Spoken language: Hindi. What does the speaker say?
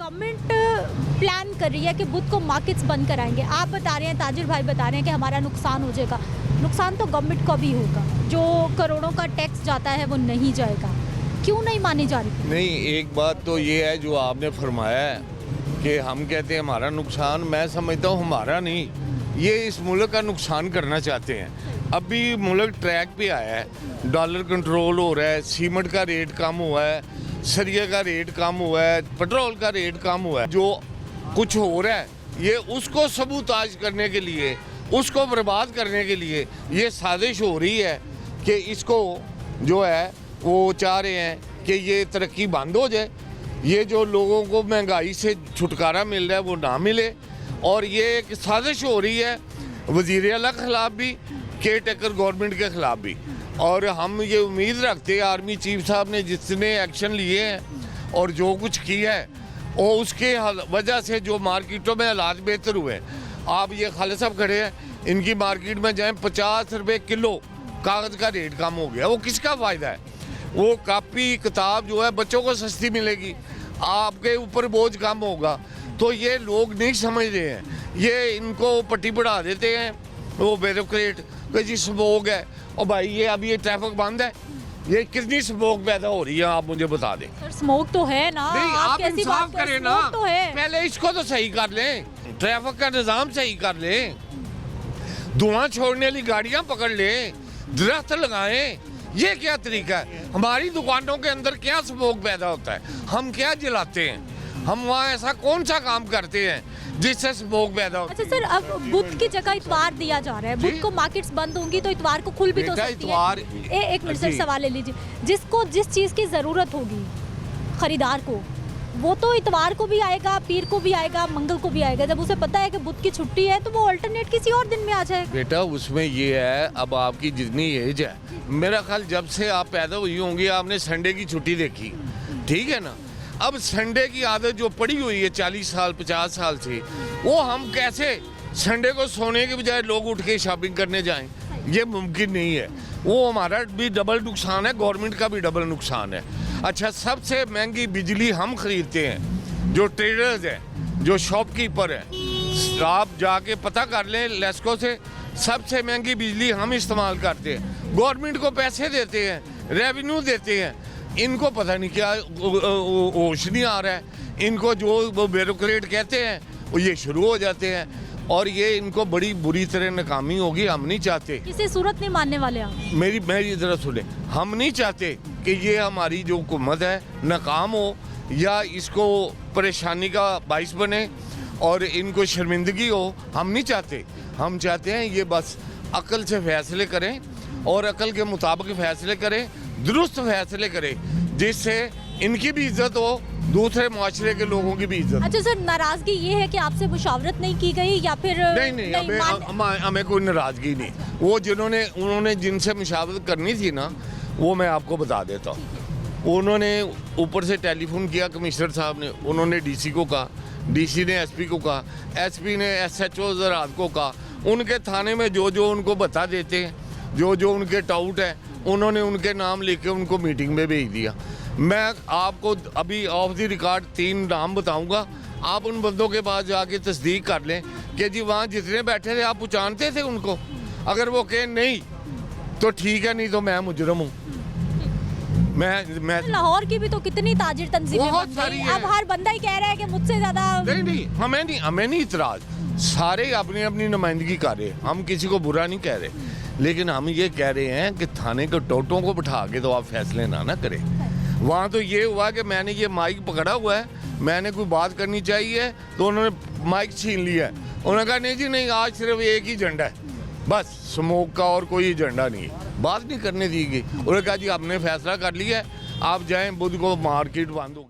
गवर्नमेंट प्लान कर रही है कि बुध को मार्केट्स बंद कराएंगे। आप बता रहे हैं, ताजिर भाई बता रहे हैं कि हमारा नुकसान हो जाएगा। नुकसान तो गवर्नमेंट का भी होगा, जो करोड़ों का टैक्स जाता है वो नहीं जाएगा। क्यों नहीं मानी जा रही? नहीं, एक बात तो ये है जो आपने फरमाया है कि हम कहते हैं हमारा नुकसान, मैं समझता हूँ हमारा नहीं, ये इस मुल्क का नुकसान करना चाहते हैं। अभी मुल्क ट्रैक पे आया है, डॉलर कंट्रोल हो रहा है, सीमेंट का रेट कम हुआ है, सरिया का रेट कम हुआ है, पेट्रोल का रेट कम हुआ है। जो कुछ हो रहा है ये उसको सबूताज करने के लिए, उसको बर्बाद करने के लिए ये साजिश हो रही है कि इसको जो है वो चाह रहे हैं कि ये तरक्की बंद हो जाए, ये जो लोगों को महंगाई से छुटकारा मिल रहा है वो ना मिले। और ये एक साजिश हो रही है वज़ीर आला के ख़िलाफ़ भी, केयर टेकर गवर्नमेंट के ख़िलाफ़ भी। और हम ये उम्मीद रखते हैं आर्मी चीफ साहब ने जितने एक्शन लिए हैं और जो कुछ किया है वो उसके वजह से जो मार्केटों में हालात बेहतर हुए। आप ये खालिद साहब खड़े हैं, इनकी मार्केट में जाएँ 50 रुपये किलो कागज़ का रेट कम हो गया। वो किसका फ़ायदा है? वो कापी किताब जो है बच्चों को सस्ती मिलेगी, आपके ऊपर बोझ कम होगा। तो ये लोग नहीं समझ रहे हैं, ये इनको पट्टी बढ़ा देते हैं वो ब्यूरोक्रेट कि जी स्मोक है। और भाई ये अभी ये ट्रैफिक बंद है, ये कितनी स्मोक पैदा हो रही है आप मुझे बता दें। सर स्मोक तो है ना, नहीं, आप कैसी इंसाफ बात कर, करें ना, तो है। पहले इसको तो सही कर लें, ट्रैफिक का निज़ाम सही कर लें, धुआं छोड़ने वाली गाड़ियां पकड़ लें, दरख्त लगाएं। ये क्या तरीका है? हमारी दुकानों के अंदर क्या स्मोक पैदा होता है, हम क्या जलाते हैं, हम वहाँ ऐसा कौन सा काम करते हैं जिससे स्मोक पैदा होता है? अच्छा सर, अब बुध की जगह इतवार दिया जा रहा है, बुध को मार्केट्स बंद होंगी तो इतवार को खुल भी तो बेटा, सकती इतवार- है। एक मिनट सर, सवाल ले लीजिए। जिसको जिस चीज़ की ज़रूरत होगी खरीदार को, वो तो इतवार को भी आएगा, पीर को भी आएगा, मंगल को भी आएगा। जब उसे पता है कि बुध की छुट्टी है तो वो अल्टरनेट किसी और दिन में आ जाएगा। बेटा उसमें ये है, अब आपकी जितनी एज है, मेरा ख्याल जब से आप पैदा हुई होंगी आपने संडे की छुट्टी देखी, ठीक है ना? अब संडे की आदत जो पड़ी हुई है 40 साल 50 साल से, वो हम कैसे संडे को सोने के बजाय लोग उठ के शॉपिंग करने जाएं? ये मुमकिन नहीं है। वो हमारा भी डबल नुकसान है, गवर्नमेंट का भी डबल नुकसान है। अच्छा, सबसे महंगी बिजली हम खरीदते हैं, जो ट्रेडर्स हैं, जो शॉपकीपर हैं, आप जाके पता कर लें लेस्को से, सबसे महंगी बिजली हम इस्तेमाल करते हैं। गवर्नमेंट को पैसे देते हैं, रेवेन्यू देते हैं, इनको पता नहीं क्या होश नहीं आ रहा है। इनको जो वो ब्यूरोक्रेट कहते हैं वो ये शुरू हो जाते हैं और ये इनको बड़ी बुरी तरह नाकामी होगी। हम नहीं चाहते, किसी सूरत नहीं मानने वाले आप। मेरी जरा सुने, हम नहीं चाहते कि ये हमारी जो हुकूमत है नाकाम हो या इसको परेशानी का बाइस बने और इनको शर्मिंदगी हो। हम नहीं चाहते, हम चाहते हैं ये बस अक्ल से फैसले करें और अक्ल के मुताबिक फैसले करें, दुरुस्त फैसले करें, जिससे इनकी भी इज्जत हो, दूसरे माशरे के लोगों की भी इज्जत। अच्छा सर, नाराजगी ये है कि आपसे मुशावरत नहीं की गई या फिर नहीं, हमें कोई नाराजगी नहीं। वो उन्होंने जिनसे मुशावरत करनी थी ना, वो मैं आपको बता देता हूँ। उन्होंने ऊपर से टेलीफोन किया कमिश्नर साहब ने, उन्होंने डीसी को कहा, डीसी ने एसपी को कहा, एसपी ने एसएचओ ज़राअत को कहा। उनके थाने में जो जो उनको बता देते हैं, जो जो उनके टाउट है, उन्होंने उनके नाम लेके उनको मीटिंग में भेज दिया। मैं आपको अभी ऑफ द रिकॉर्ड 3 नाम बताऊंगा, आप उन बंदों के पास जाके तस्दीक कर लें कि जी वहाँ जितने बैठे थे आप पहचानते थे उनको। अगर वो कहें नहीं तो ठीक है, नहीं तो मैं मुजरम हूँ। मैं लाहौर की भी तो कितनी ताजिर तंजीमें बहुत बन सारी गई। है। अब हर बंदा ही कह रहा है कि मुझसे ज्यादा नहीं, हमें नहीं इतराज, सारे अपनी अपनी नुमाइंदगी कर रहे हैं, हम किसी को बुरा नहीं कह रहे, लेकिन हम ये कह रहे हैं कि थाने के टोटों को बिठा के तो आप फैसले ना करें। वहाँ तो ये हुआ कि मैंने ये माइक पकड़ा हुआ है, मैंने कोई बात करनी चाहिए तो उन्होंने माइक छीन लिया है। उन्होंने कहा नहीं जी नहीं, आज सिर्फ एक ही झंडा है, बस स्मोक का और कोई एजेंडा नहीं है, बात नहीं करने दी गई। उन्होंने कहा जी आपने फैसला कर लिया है, आप जाएं, बुध को मार्केट बंद हो।